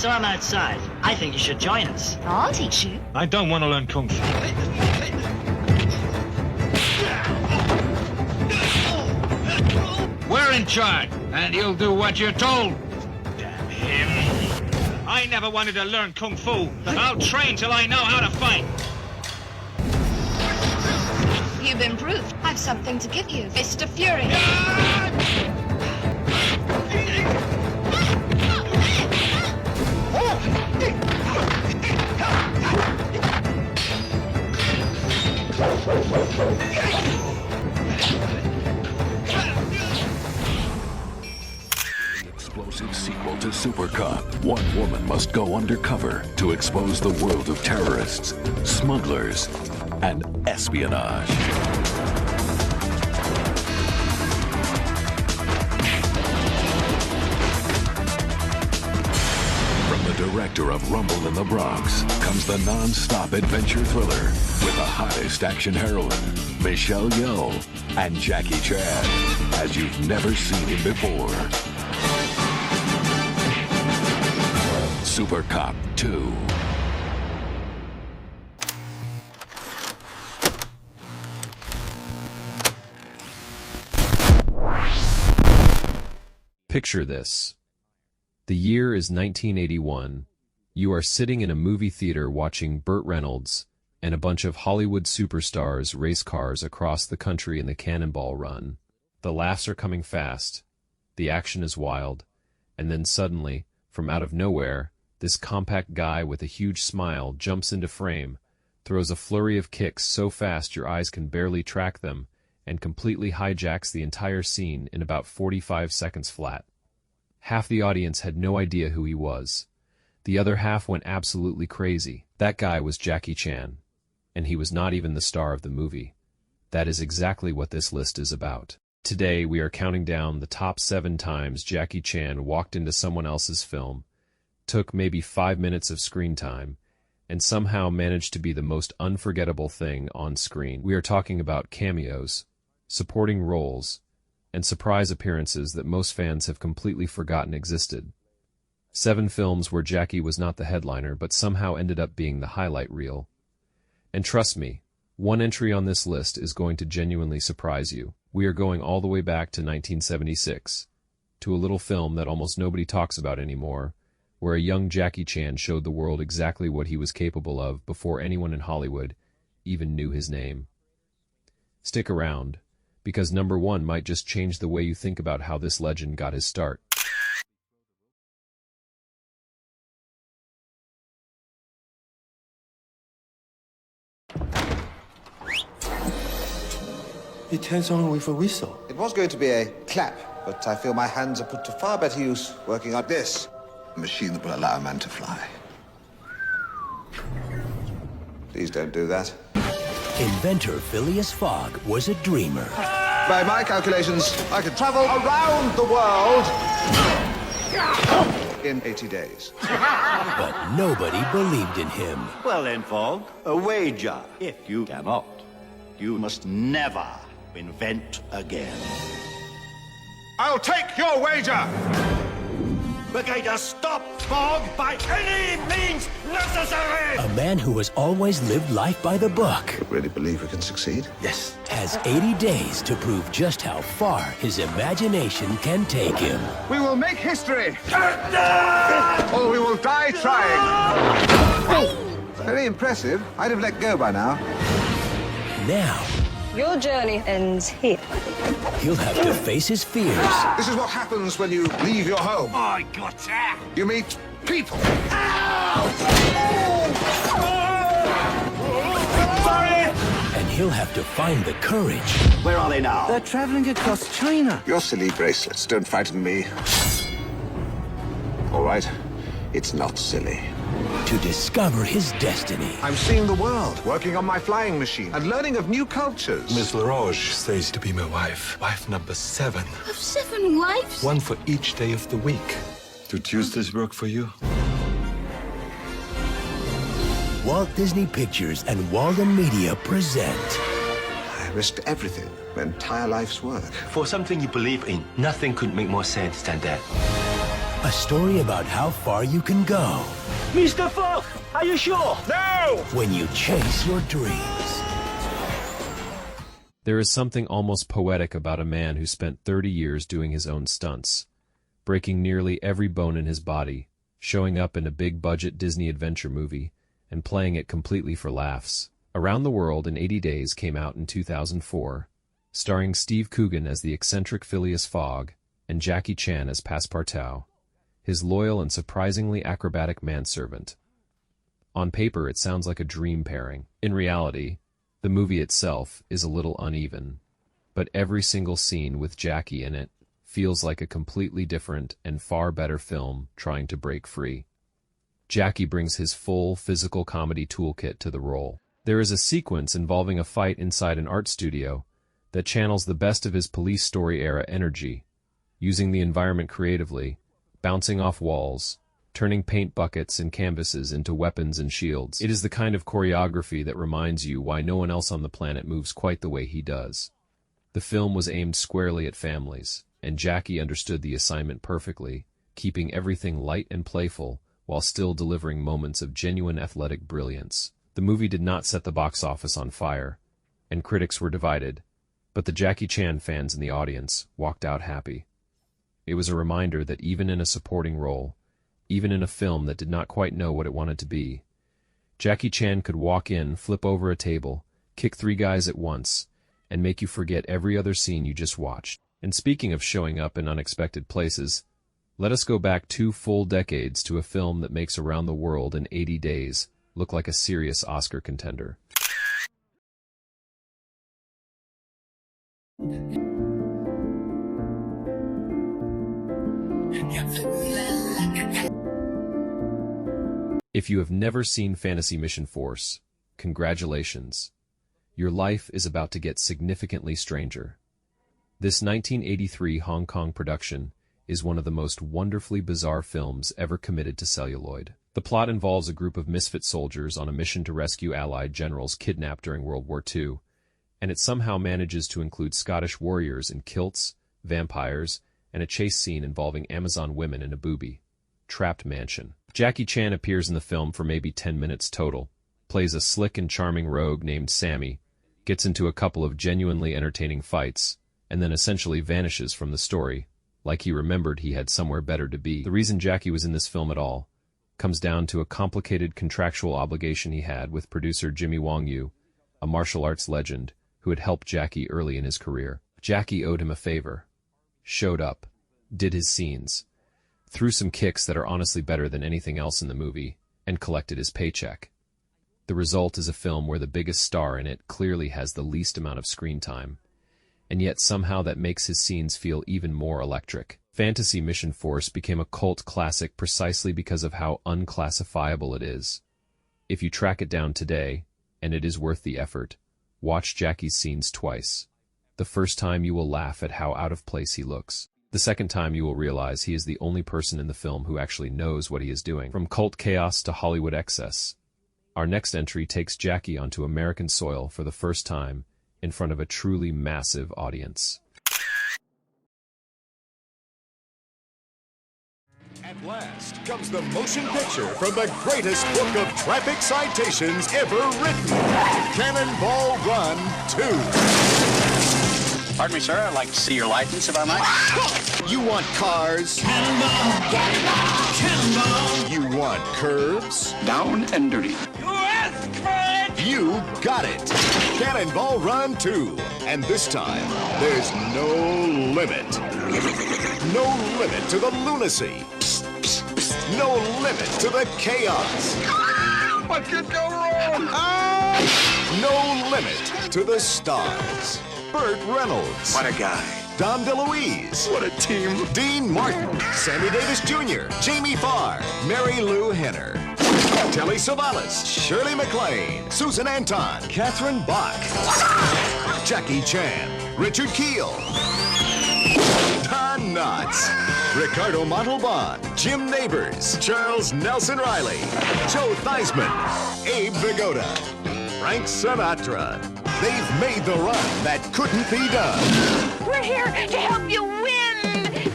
So I'm outside. I think you should join us. I'll teach you. I don't want to learn Kung Fu. We're in charge, and you'll do what you're told. Damn him. I never wanted to learn Kung Fu. I'll train till I know how to fight. You've improved. I've something to give you. Fist of Fury. Explosive sequel to Super Cop. One woman must go undercover to expose the world of terrorists, smugglers, and espionage. From the director of Rumble in the Bronx comes the non-stop adventure thriller with the hottest action heroine, Michelle Yeoh, and Jackie Chan, as you've never seen him before. Super Cop 2. Picture this. The year is 1981. You are sitting in a movie theater watching Burt Reynolds and a bunch of Hollywood superstars race cars across the country in the Cannonball Run. The laughs are coming fast, the action is wild, and then suddenly, from out of nowhere, this compact guy with a huge smile jumps into frame, throws a flurry of kicks so fast your eyes can barely track them, and completely hijacks the entire scene in about 45 seconds flat. Half the audience had no idea who he was. The other half went absolutely crazy. That guy was Jackie Chan. And he was not even the star of the movie. That is exactly what this list is about. Today we are counting down the top 7 times Jackie Chan walked into someone else's film, took maybe 5 minutes of screen time, and somehow managed to be the most unforgettable thing on screen. We are talking about cameos, supporting roles, and surprise appearances that most fans have completely forgotten existed. 7 films where Jackie was not the headliner but somehow ended up being the highlight reel. And trust me, one entry on this list is going to genuinely surprise you. We are going all the way back to 1976, to a little film that almost nobody talks about anymore, where a young Jackie Chan showed the world exactly what he was capable of before anyone in Hollywood even knew his name. Stick around, because number 1 might just change the way you think about how this legend got his start. He turns on with a whistle. It was going to be a clap, but I feel my hands are put to far better use working on this. A machine that will allow a man to fly. Please don't do that. Inventor Phileas Fogg was a dreamer. By my calculations, I could travel around the world in 80 days. But nobody believed in him. Well then, Fogg, a wager. If you cannot, you must never invent again. I'll take your wager! We're going to stop Fogg by any means necessary! A man who has always lived life by the book You really believe we can succeed? Yes. has 80 days to prove just how far his imagination can take him. We will make history! Or we will die trying! Very impressive. I'd have let go by now. Now, Your journey ends here. he'll have to face his fears. This is what happens when you leave your home. I got that! You meet people. And he'll have to find the courage Where are they now? They're traveling across China. Your silly bracelets don't frighten me. All right, it's not silly. to discover his destiny. I'm seeing the world, working on my flying machine, and learning of new cultures. Miss LaRoche stays to be my wife. Wife number 7. Of 7 wives? One for each day of the week. Do Tuesdays work for you? Walt Disney Pictures and Walden Media present I risked everything, my entire life's work. For something you believe in, nothing could make more sense than that. A story about how far you can go. Mr. Fogg, are you sure? No! When you chase your dreams. There is something almost poetic about a man who spent 30 years doing his own stunts, breaking nearly every bone in his body, showing up in a big-budget Disney adventure movie, and playing it completely for laughs. Around the World in 80 Days came out in 2004, starring Steve Coogan as the eccentric Phileas Fogg and Jackie Chan as Passepartout, his loyal and surprisingly acrobatic manservant. On paper, it sounds like a dream pairing. In reality, the movie itself is a little uneven, but every single scene with Jackie in it feels like a completely different and far better film trying to break free. Jackie brings his full physical comedy toolkit to the role. There is a sequence involving a fight inside an art studio that channels the best of his police story-era energy, using the environment creatively, bouncing off walls, turning paint buckets and canvases into weapons and shields. It is the kind of choreography that reminds you why no one else on the planet moves quite the way he does. The film was aimed squarely at families, and Jackie understood the assignment perfectly, keeping everything light and playful while still delivering moments of genuine athletic brilliance. The movie did not set the box office on fire, and critics were divided, but the Jackie Chan fans in the audience walked out happy. It was a reminder that even in a supporting role, even in a film that did not quite know what it wanted to be, Jackie Chan could walk in, flip over a table, kick 3 guys at once, and make you forget every other scene you just watched. And speaking of showing up in unexpected places, let us go back 2 full decades to a film that makes Around the World in 80 Days look like a serious Oscar contender. If you have never seen Fantasy Mission Force, congratulations. Your life is about to get significantly stranger. This 1983 Hong Kong production is one of the most wonderfully bizarre films ever committed to celluloid. The plot involves a group of misfit soldiers on a mission to rescue Allied generals kidnapped during World War II, and it somehow manages to include Scottish warriors in kilts, vampires, and a chase scene involving Amazon women in a booby-trapped mansion. Jackie Chan appears in the film for maybe 10 minutes total, plays a slick and charming rogue named Sammy, gets into a couple of genuinely entertaining fights, and then essentially vanishes from the story, like he remembered he had somewhere better to be. The reason Jackie was in this film at all comes down to a complicated contractual obligation he had with producer Jimmy Wong Yu, a martial arts legend who had helped Jackie early in his career. Jackie owed him a favor, showed up, did his scenes, threw some kicks that are honestly better than anything else in the movie, and collected his paycheck. The result is a film where the biggest star in it clearly has the least amount of screen time, and yet somehow that makes his scenes feel even more electric. Fantasy Mission Force became a cult classic precisely because of how unclassifiable it is. If you track it down today, and it is worth the effort, watch Jackie's scenes twice. The first time you will laugh at how out of place he looks. The second time you will realize he is the only person in the film who actually knows what he is doing. From cult chaos to Hollywood excess, our next entry takes Jackie onto American soil for the first time in front of a truly massive audience. At last comes the motion picture from the greatest book of traffic citations ever written, Cannonball Run 2. Pardon me, sir. I'd like to see your license, if I might. You want cars? Cannonball! Cannonball! Cannonball! You want curves? Down and dirty. You got it! Cannonball Run 2. And this time, there's no limit. No limit to the lunacy. No limit to the chaos. What could go wrong? No limit to the stars. Burt Reynolds. What a guy. Dom DeLuise. What a team. Dean Martin. Sammy Davis Jr. Jamie Farr. Mary Lou Henner. Telly Savalas. Shirley MacLaine. Susan Anton. Catherine Bach. Jackie Chan. Richard Keel. Don Knotts. Ricardo Montalban. Jim Neighbors. Charles Nelson Riley. Joe Theismann. Abe Vigoda. Frank Sinatra. They've made the run that couldn't be done. We're here to help you win!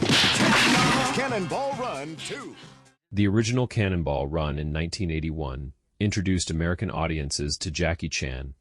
Cannonball Run 2. The original Cannonball Run in 1981 introduced American audiences to Jackie Chan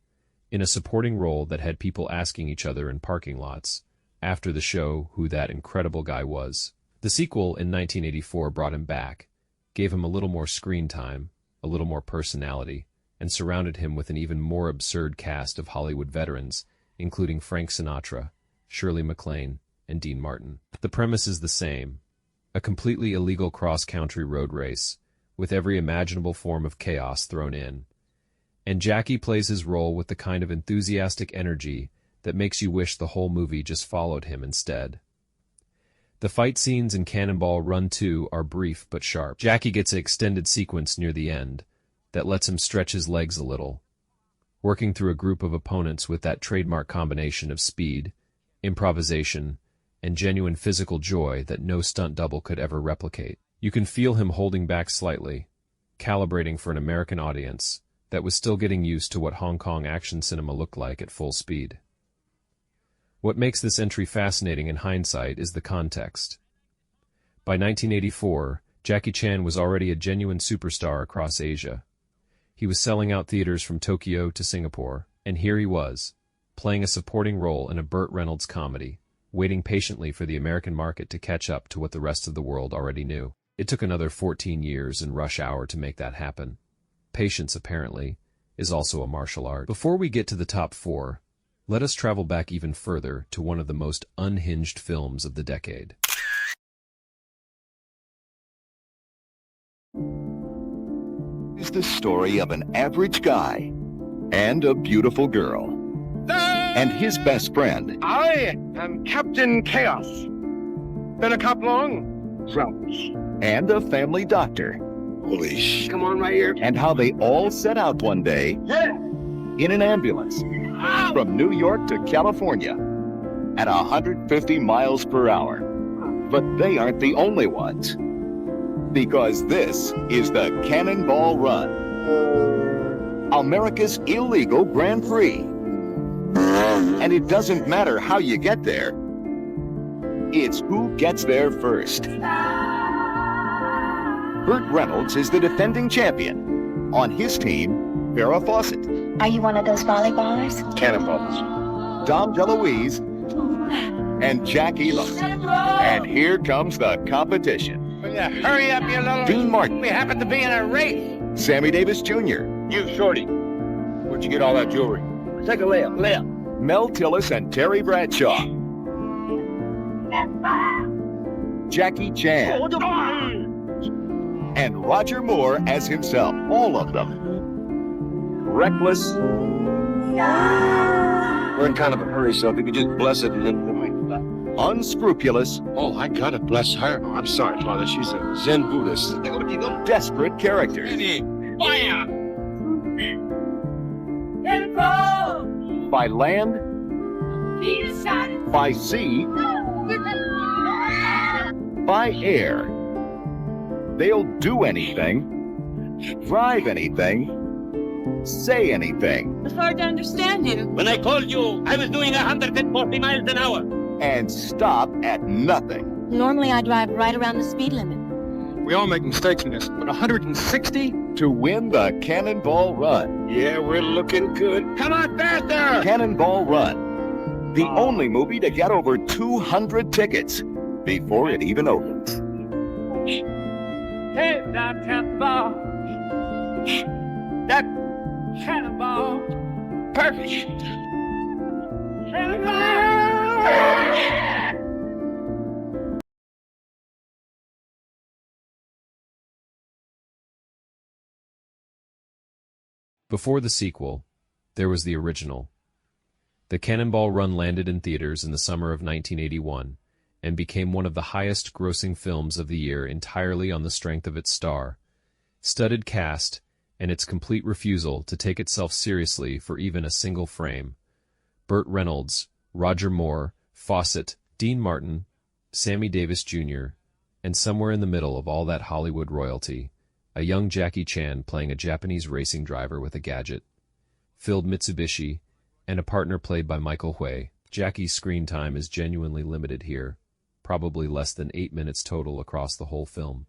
in a supporting role that had people asking each other in parking lots after the show who that incredible guy was. The sequel in 1984 brought him back, gave him a little more screen time, a little more personality, and surrounded him with an even more absurd cast of Hollywood veterans, including Frank Sinatra, Shirley MacLaine, and Dean Martin. The premise is the same: a completely illegal cross-country road race, with every imaginable form of chaos thrown in. And Jackie plays his role with the kind of enthusiastic energy that makes you wish the whole movie just followed him instead. The fight scenes in Cannonball Run 2 are brief but sharp. Jackie gets an extended sequence near the end that lets him stretch his legs a little, working through a group of opponents with that trademark combination of speed, improvisation, and genuine physical joy that no stunt double could ever replicate. You can feel him holding back slightly, calibrating for an American audience that was still getting used to what Hong Kong action cinema looked like at full speed. What makes this entry fascinating in hindsight is the context. By 1984, Jackie Chan was already a genuine superstar across Asia. He was selling out theaters from Tokyo to Singapore, and here he was, playing a supporting role in a Burt Reynolds comedy, waiting patiently for the American market to catch up to what the rest of the world already knew. It took another 14 years and rush hour to make that happen. Patience, apparently, is also a martial art. Before we get to the top 4, let us travel back even further to one of the most unhinged films of the decade. Is the story of an average guy and a beautiful girl and his best friend. I am Captain Chaos. Been a cop long? Travels. And a family doctor. Holy sh! Come on right here. And how they all set out one day in an ambulance from New York to California at 150 miles per hour. But they aren't the only ones. Because this is the Cannonball Run, America's illegal Grand Prix. And it doesn't matter how you get there. It's who gets there first. Burt Reynolds is the defending champion. On his team, Farrah Fawcett. Are you one of those volleyballers? Cannonballs. Dom DeLuise and Jackie Love. And here comes the competition. Yeah, hurry up, you little... Dean Martin. We happen to be in a race. Sammy Davis Jr. You, Shorty. Where'd you get all that jewelry? Take a layup, layup. Mel Tillis and Terry Bradshaw. Jackie Chan. And Roger Moore as himself. All of them. Reckless. We're in kind of a hurry, so if you could just bless it and then... Unscrupulous. Oh, I gotta bless her. Oh, I'm sorry, Father. She's a Zen Buddhist. Desperate characters. Fire! By land. By sea. By air. They'll do anything. Drive anything. Say anything. It's hard to understand you. When I called you, I was doing 140 miles an hour. And stop at nothing. Normally I drive right around the speed limit. We all make mistakes in this, but 160? To win the Cannonball Run. Yeah, we're looking good. Come on, faster! Cannonball Run. The only movie to get over 200 tickets before it even opens. Hey, that cannonball. That cannonball. Perfect. Cannonball! Before the sequel, there was the original. The Cannonball Run landed in theaters in the summer of 1981 and became one of the highest-grossing films of the year entirely on the strength of its star, studded cast, and its complete refusal to take itself seriously for even a single frame. Burt Reynolds, Roger Moore, Fawcett, Dean Martin, Sammy Davis Jr., and somewhere in the middle of all that Hollywood royalty, a young Jackie Chan playing a Japanese racing driver with a gadget, filled Mitsubishi, and a partner played by Michael Hui. Jackie's screen time is genuinely limited here, probably less than 8 minutes total across the whole film.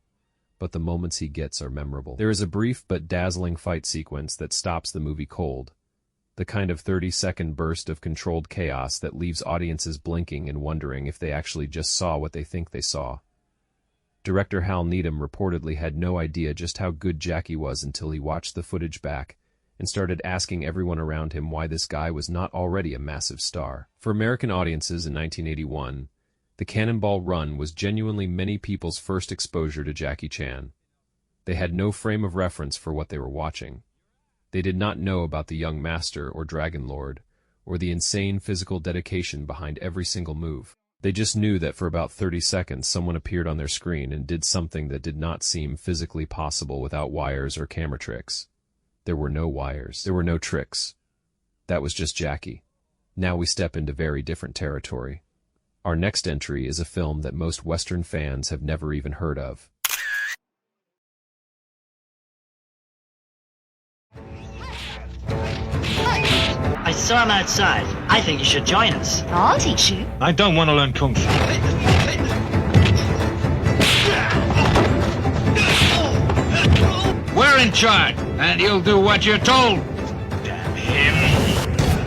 But the moments he gets are memorable. There is a brief but dazzling fight sequence that stops the movie cold. The kind of 30-second burst of controlled chaos that leaves audiences blinking and wondering if they actually just saw what they think they saw. Director Hal Needham reportedly had no idea just how good Jackie was until he watched the footage back and started asking everyone around him why this guy was not already a massive star. For American audiences in 1981, The Cannonball Run was genuinely many people's first exposure to Jackie Chan. They had no frame of reference for what they were watching. They did not know about the young master or Dragon Lord, or the insane physical dedication behind every single move. They just knew that for about 30 seconds someone appeared on their screen and did something that did not seem physically possible without wires or camera tricks. There were no wires. There were no tricks. That was just Jackie. Now we step into very different territory. Our next entry is a film that most Western fans have never even heard of. I saw him outside. I think you should join us. I'll teach you. I don't want to learn Kung Fu. We're in charge, and you'll do what you're told. Damn him.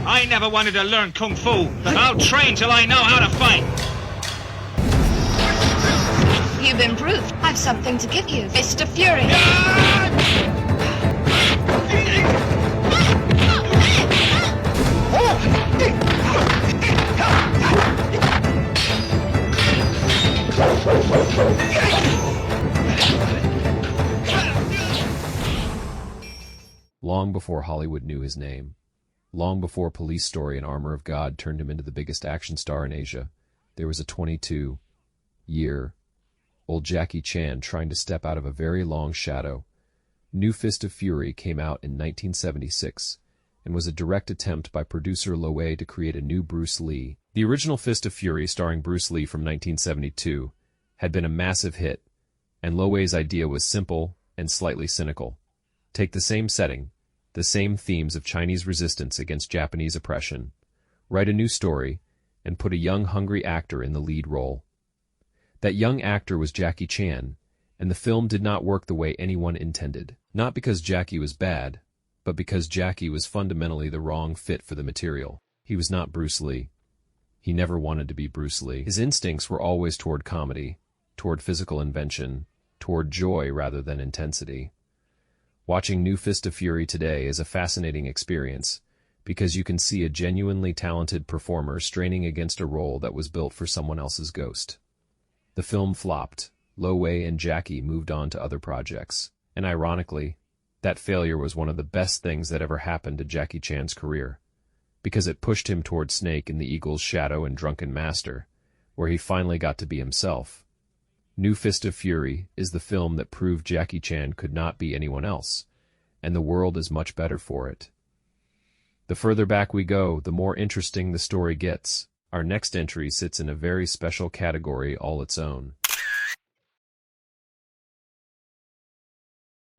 I never wanted to learn Kung Fu, but I'll train till I know how to fight. You've improved. I've something to give you. Fist of Fury. Long before Hollywood knew his name, long before Police Story and Armor of God turned him into the biggest action star in Asia, there was a 22-year-old Jackie Chan trying to step out of a very long shadow. New Fist of Fury came out in 1976 and was a direct attempt by producer Lo Wei to create a new Bruce Lee. The original Fist of Fury, starring Bruce Lee from 1972, had been a massive hit, and Lo Wei's idea was simple and slightly cynical. Take the same setting, the same themes of Chinese resistance against Japanese oppression, write a new story, and put a young, hungry actor in the lead role. That young actor was Jackie Chan, and the film did not work the way anyone intended. Not because Jackie was bad, but because Jackie was fundamentally the wrong fit for the material. He was not Bruce Lee. He never wanted to be Bruce Lee. His instincts were always toward comedy, toward physical invention, toward joy rather than intensity. Watching New Fist of Fury today is a fascinating experience, because you can see a genuinely talented performer straining against a role that was built for someone else's ghost. The film flopped. Lo Wei and Jackie moved on to other projects, and ironically, that failure was one of the best things that ever happened to Jackie Chan's career, because it pushed him toward Snake in the Eagle's Shadow and Drunken Master, where he finally got to be himself. New Fist of Fury is the film that proved Jackie Chan could not be anyone else, and the world is much better for it. The further back we go, the more interesting the story gets. Our next entry sits in a very special category all its own.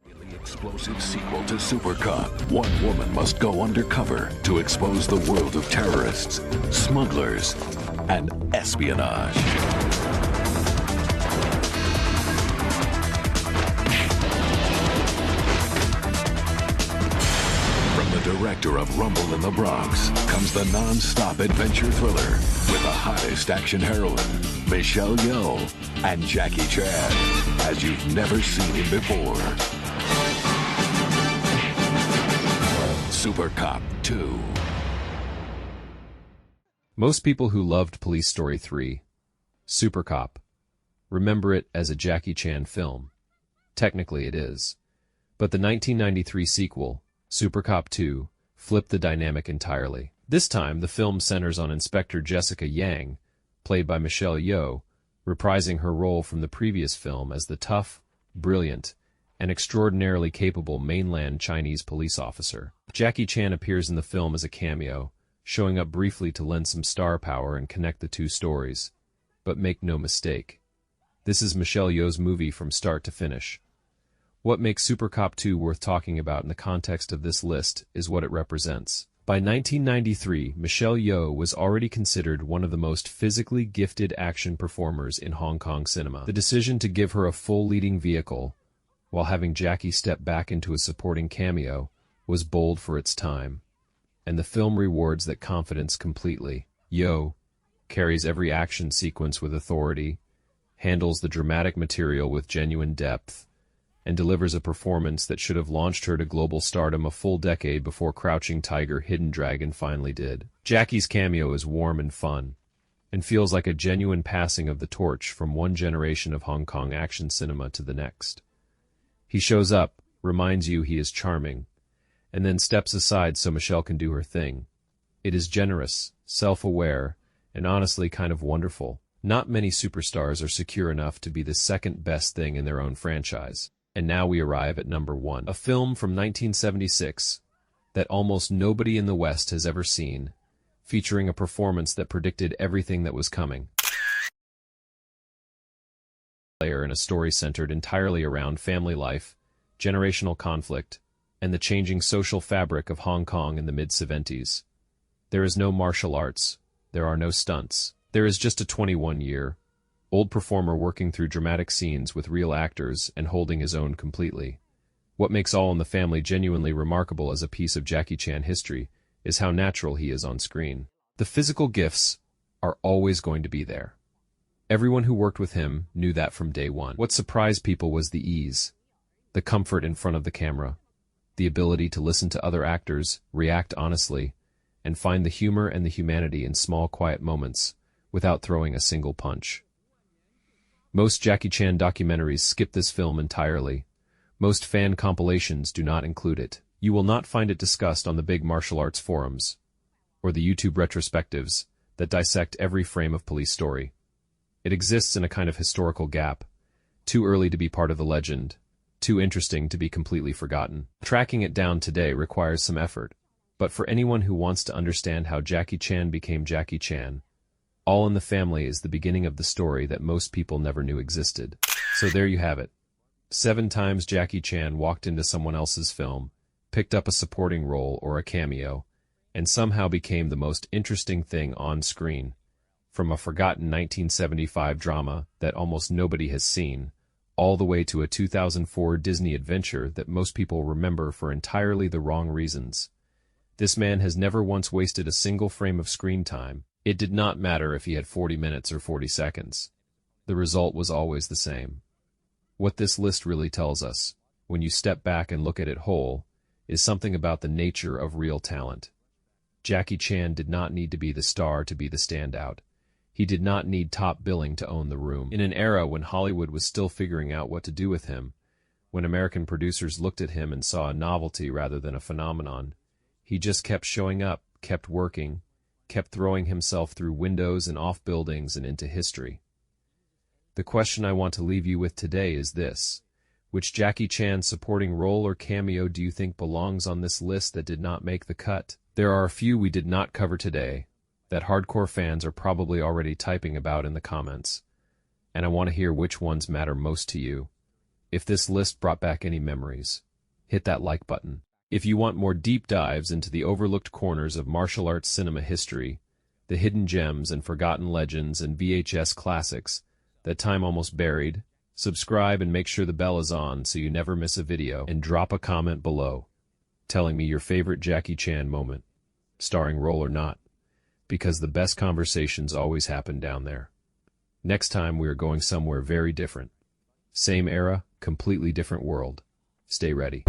In the explosive sequel to Super Cop, one woman must go undercover to expose the world of terrorists, smugglers, and espionage. Director of Rumble in the Bronx comes the non-stop adventure thriller with the hottest action heroine, Michelle Yeoh, and Jackie Chan, as you've never seen him before. Super Cop 2. Most people who loved Police Story 3, Super Cop, remember it as a Jackie Chan film. Technically it is. But the 1993 sequel, Super Cop 2, flipped the dynamic entirely. This time, the film centers on Inspector Jessica Yang, played by Michelle Yeoh, reprising her role from the previous film as the tough, brilliant, and extraordinarily capable mainland Chinese police officer. Jackie Chan appears in the film as a cameo, showing up briefly to lend some star power and connect the two stories. But make no mistake, this is Michelle Yeoh's movie from start to finish. What makes Super Cop 2 worth talking about in the context of this list is what it represents. By 1993, Michelle Yeoh was already considered one of the most physically gifted action performers in Hong Kong cinema. The decision to give her a full leading vehicle, while having Jackie step back into a supporting cameo, was bold for its time, and the film rewards that confidence completely. Yeoh carries every action sequence with authority, handles the dramatic material with genuine depth, and delivers a performance that should have launched her to global stardom a full decade before Crouching Tiger, Hidden Dragon finally did. Jackie's cameo is warm and fun, and feels like a genuine passing of the torch from one generation of Hong Kong action cinema to the next. He shows up, reminds you he is charming, and then steps aside so Michelle can do her thing. It is generous, self-aware, and honestly kind of wonderful. Not many superstars are secure enough to be the second best thing in their own franchise. And now we arrive at number 1. A film from 1976 that almost nobody in the West has ever seen, featuring a performance that predicted everything that was coming. In a story centered entirely around family life, generational conflict, and the changing social fabric of Hong Kong in the mid-70s. There is no martial arts. There are no stunts. There is just a 21-year-old performer working through dramatic scenes with real actors and holding his own completely. What makes All in the Family genuinely remarkable as a piece of Jackie Chan history is how natural he is on screen. The physical gifts are always going to be there. Everyone who worked with him knew that from day one. What surprised people was the ease, the comfort in front of the camera, the ability to listen to other actors, react honestly, and find the humor and the humanity in small, quiet moments without throwing a single punch. Most Jackie Chan documentaries skip this film entirely. Most fan compilations do not include it. You will not find it discussed on the big martial arts forums or the YouTube retrospectives that dissect every frame of Police Story. It exists in a kind of historical gap, too early to be part of the legend, too interesting to be completely forgotten. Tracking it down today requires some effort, but for anyone who wants to understand how Jackie Chan became Jackie Chan, All in the Family is the beginning of the story that most people never knew existed. So there you have it. 7 times Jackie Chan walked into someone else's film, picked up a supporting role or a cameo, and somehow became the most interesting thing on screen. From a forgotten 1975 drama that almost nobody has seen, all the way to a 2004 Disney adventure that most people remember for entirely the wrong reasons. This man has never once wasted a single frame of screen time. It did not matter if he had 40 minutes or 40 seconds. The result was always the same. What this list really tells us, when you step back and look at it whole, is something about the nature of real talent. Jackie Chan did not need to be the star to be the standout. He did not need top billing to own the room. In an era when Hollywood was still figuring out what to do with him, when American producers looked at him and saw a novelty rather than a phenomenon, he just kept showing up, kept working, kept throwing himself through windows and off buildings and into history. The question I want to leave you with today is this: which Jackie Chan supporting role or cameo do you think belongs on this list that did not make the cut? There are a few we did not cover today that hardcore fans are probably already typing about in the comments, and I want to hear which ones matter most to you. If this list brought back any memories, hit that like button. If you want more deep dives into the overlooked corners of martial arts cinema history, the hidden gems and forgotten legends and VHS classics that time almost buried, subscribe and make sure the bell is on so you never miss a video, and drop a comment below telling me your favorite Jackie Chan moment, starring role or not, because the best conversations always happen down there. Next time we are going somewhere very different. Same era, completely different world. Stay ready.